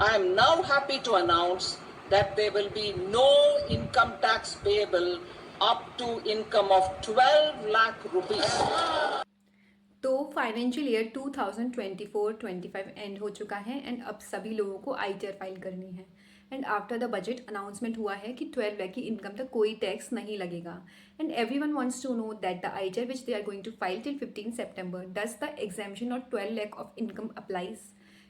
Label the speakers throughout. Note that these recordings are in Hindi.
Speaker 1: I am now happy to announce that there will be no income tax payable up to income of 12 lakh rupees.
Speaker 2: तो फाइनेंशियल ईयर 2024-25 एंड हो चुका है एंड अब सभी लोगों को आईटीआर फाइल करनी है। And after the budget announcement हुआ है कि 12 लाख की इनकम तक कोई टैक्स नहीं लगेगा। And everyone wants to know that the ITR which they are going to file till 15 September does the exemption of 12 lakh of income applies.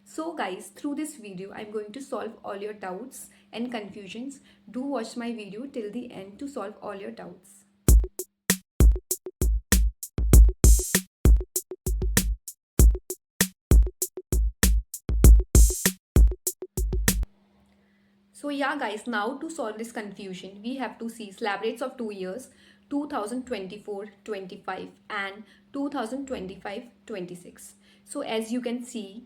Speaker 2: So guys, through this video I'm going to solve all your doubts and confusions. Do watch my video till the end to solve all your doubts. So yeah guys, now to solve this confusion, we have to see slab rates of 2 years, 2024-25 and 2025-26. So as you can see,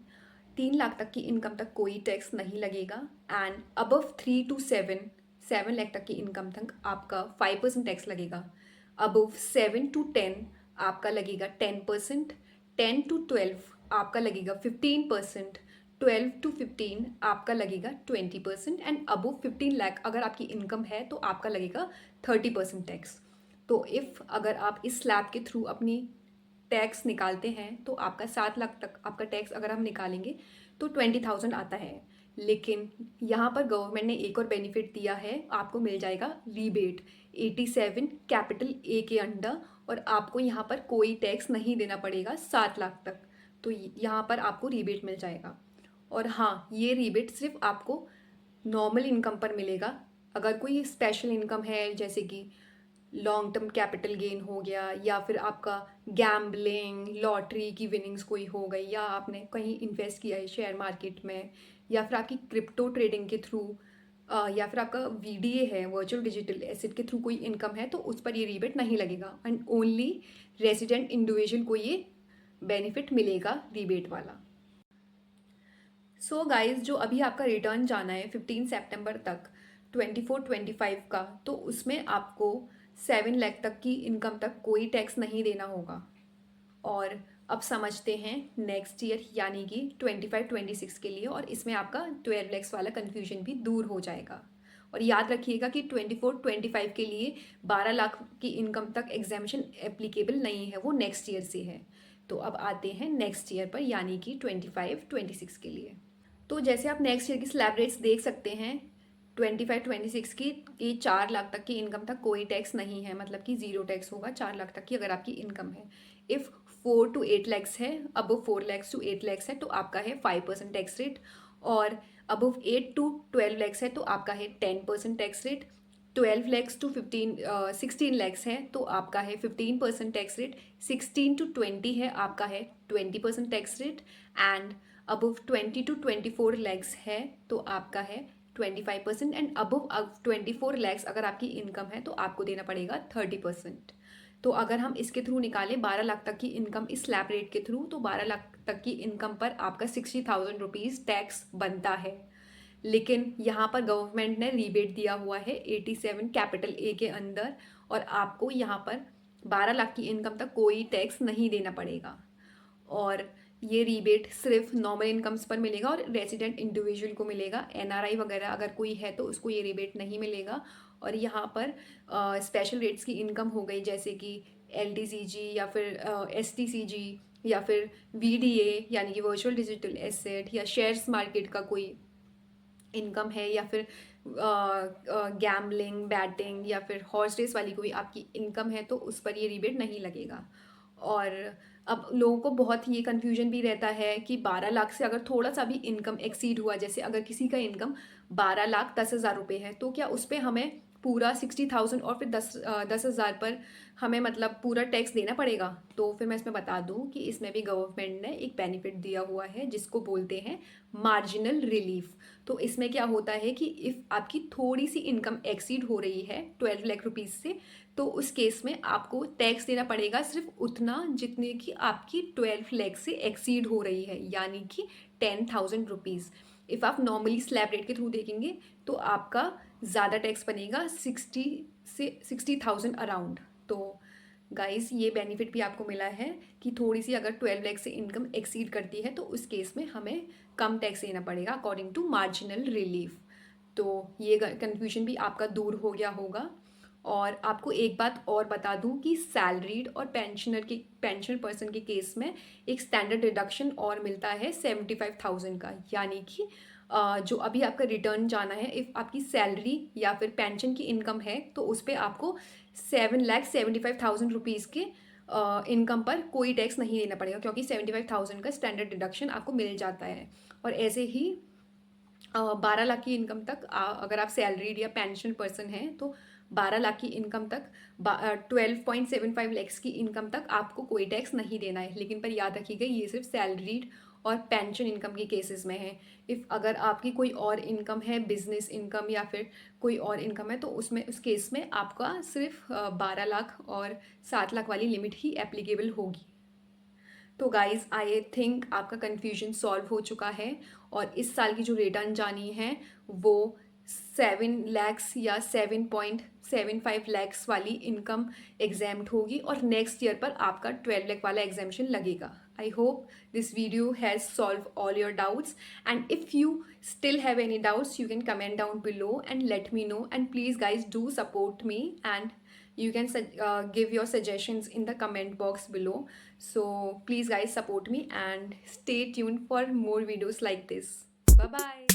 Speaker 2: 3 lakh तक की इनकम तक कोई टैक्स नहीं लगेगा एंड अबव 3 to 7 लाख तक की इनकम तक आपका 5% टैक्स लगेगा। अबव 7 to 10 आपका लगेगा 10%, 10 to 12 आपका लगेगा 15%, 12 to 15 आपका लगेगा 20% एंड अबव 15 लाख अगर आपकी इनकम है तो आपका लगेगा 30% टैक्स। तो इफ़ अगर आप इस स्लैब के थ्रू अपनी टैक्स निकालते हैं तो आपका 7 लाख तक आपका टैक्स अगर हम निकालेंगे तो 20,000 आता है। लेकिन यहाँ पर गवर्नमेंट ने एक और बेनिफिट दिया है, आपको मिल जाएगा रीबेट 87 कैपिटल ए के अंडर और आपको यहाँ पर कोई टैक्स नहीं देना पड़ेगा 7 लाख तक। तो यहाँ पर आपको रीबेट मिल जाएगा। और हाँ, ये रीबेट सिर्फ आपको नॉर्मल इनकम पर मिलेगा। अगर कोई स्पेशल इनकम है जैसे कि लॉन्ग टर्म कैपिटल गेन हो गया या फिर आपका गैम्बलिंग लॉटरी की विनिंग्स कोई हो गई या आपने कहीं इन्वेस्ट किया है शेयर मार्केट में या फिर आपकी क्रिप्टो ट्रेडिंग के थ्रू या फिर आपका वीडीए है वर्चुअल डिजिटल एसेट के थ्रू कोई इनकम है तो उस पर ये रिबेट नहीं लगेगा एंड ओनली रेजिडेंट इंडिविजुअल को ये बेनिफिट मिलेगा रिबेट वाला। सो गाइज, जो अभी आपका रिटर्न जाना है 15 सितंबर तक 24-25 का, तो उसमें आपको 7 लाख तक की इनकम तक कोई टैक्स नहीं देना होगा। और अब समझते हैं नेक्स्ट ईयर यानी कि 25-26 के लिए, और इसमें आपका 12 लैक्स वाला कन्फ्यूजन भी दूर हो जाएगा। और याद रखिएगा कि 24-25 के लिए 12 लाख की इनकम तक एग्जामिशन एप्लीकेबल नहीं है, वो नेक्स्ट ईयर से है। तो अब आते हैं नेक्स्ट ईयर पर यानी कि 25-26 के लिए। तो जैसे आप नेक्स्ट ईयर की स्लैब रेट्स देख सकते हैं 25-26 की कि 4 लाख तक की इनकम तक कोई टैक्स नहीं है, मतलब कि ज़ीरो टैक्स होगा 4 लाख तक की अगर आपकी इनकम है। इफ़ 4 to 8 लैक्स है, अबव 4 लैक्स to 8 लैक्स है तो आपका है 5% टैक्स रेट, और अबव 8 to 12 लैक्स है तो आपका है 10% tax rate. 12 lakhs to 16 lakhs है तो आपका है 15% टैक्स रेट। 16 to 20 है आपका है 20% tax rate and above 20 to 24 lakhs है तो आपका है 25% एंड अबव 24 लैक्स अगर आपकी इनकम है तो आपको देना पड़ेगा 30%। तो अगर हम इसके थ्रू निकालें 12 लाख तक की इनकम इस स्लैब रेट के थ्रू, तो 12 लाख तक की इनकम पर आपका 60,000 रुपीज़ टैक्स बनता है। लेकिन यहाँ पर गवर्नमेंट ने रीबेट दिया हुआ है 87 कैपिटल ए के अंदर, और आपको यहाँ पर 12 लाख की इनकम तक कोई टैक्स नहीं देना पड़ेगा। और ये रीबेट सिर्फ नॉर्मल इनकम्स पर मिलेगा और रेजिडेंट इंडिविजुअल को मिलेगा। एनआरआई वगैरह अगर कोई है तो उसको ये रीबेट नहीं मिलेगा। और यहाँ पर स्पेशल रेट्स की इनकम हो गई जैसे कि एलटीसीजी या फिर एसटीसीजी या फिर वीडीए यानी कि वर्चुअल डिजिटल एसेट या शेयर्स मार्केट का कोई इनकम है या फिर गैम्बलिंग बैटिंग या फिर हॉर्स रेस वाली कोई आपकी इनकम है तो उस पर ये रिबेट नहीं लगेगा। और अब लोगों को बहुत ये कन्फ्यूजन भी रहता है कि 12 लाख से अगर थोड़ा सा भी इनकम एक्सीड हुआ, जैसे अगर किसी का इनकम 12,10,000 रुपये है तो क्या उस पर हमें पूरा 60,000 और फिर 10,000 पर हमें मतलब पूरा टैक्स देना पड़ेगा? तो फिर मैं इसमें बता दूं कि इसमें भी गवर्नमेंट ने एक बेनिफिट दिया हुआ है जिसको बोलते हैं मार्जिनल रिलीफ। तो इसमें क्या होता है कि इफ़ आपकी थोड़ी सी इनकम एक्सीड हो रही है 12 लाख रुपीज़ से, तो उस केस में आपको टैक्स देना पड़ेगा सिर्फ उतना जितने की आपकी 12 लाख से एक्सीड हो रही है, यानी कि 10,000 रुपीज़। इफ़ आप नॉर्मली स्लैब रेट के थ्रू देखेंगे तो आपका ज़्यादा टैक्स बनेगा 60,000 अराउंड। तो गाइस ये बेनिफिट भी आपको मिला है कि थोड़ी सी अगर 12 लाख से इनकम एक्सीड करती है तो उस केस में हमें कम टैक्स देना पड़ेगा अकॉर्डिंग टू मार्जिनल रिलीफ। तो ये कन्फ्यूजन भी आपका दूर हो गया होगा। और आपको एक बात और बता दूं कि सैलरीड और पेंशनर पर्सन के केस में एक स्टैंडर्ड डिडक्शन और मिलता है 75,000 का, यानी कि जो अभी आपका रिटर्न जाना है, इफ़ आपकी सैलरी या फिर पेंशन की इनकम है तो उस पर आपको 7,75,000 रुपीज़ के इनकम पर कोई टैक्स नहीं देना पड़ेगा, क्योंकि 75,000 का स्टैंडर्ड डिडक्शन आपको मिल जाता है। और ऐसे ही 12 लाख की इनकम तक अगर आप सैलरीड या पेंशन पर्सन हैं तो 12 लाख की इनकम तक 12.75 लैक्स की इनकम तक आपको कोई टैक्स नहीं देना है। लेकिन पर याद रखिएगा ये सिर्फ सैलरीड और पेंशन इनकम के केसेस में है। इफ़ अगर आपकी कोई और इनकम है, बिजनेस इनकम या फिर कोई और इनकम है, तो उसमें उस केस में आपका सिर्फ 12 लाख और 7 लाख वाली लिमिट ही एप्लीकेबल होगी। तो गाइज़ आई थिंक आपका कन्फ्यूजन सॉल्व हो चुका है और इस साल की जो रिटर्न जानी है वो 7 लैक्स या 7.75 लैक्स वाली इनकम एग्जाम्प्ट होगी और नेक्स्ट ईयर पर आपका 12 लाख वाला एग्जामेशन लगेगा। I hope this video has solve all your doubts, and if you still have any doubts you can comment down below and let me know, and please guys do support me, and you can give your suggestions in the comment box below. So please guys support me and stay tuned for more videos like this. Bye bye.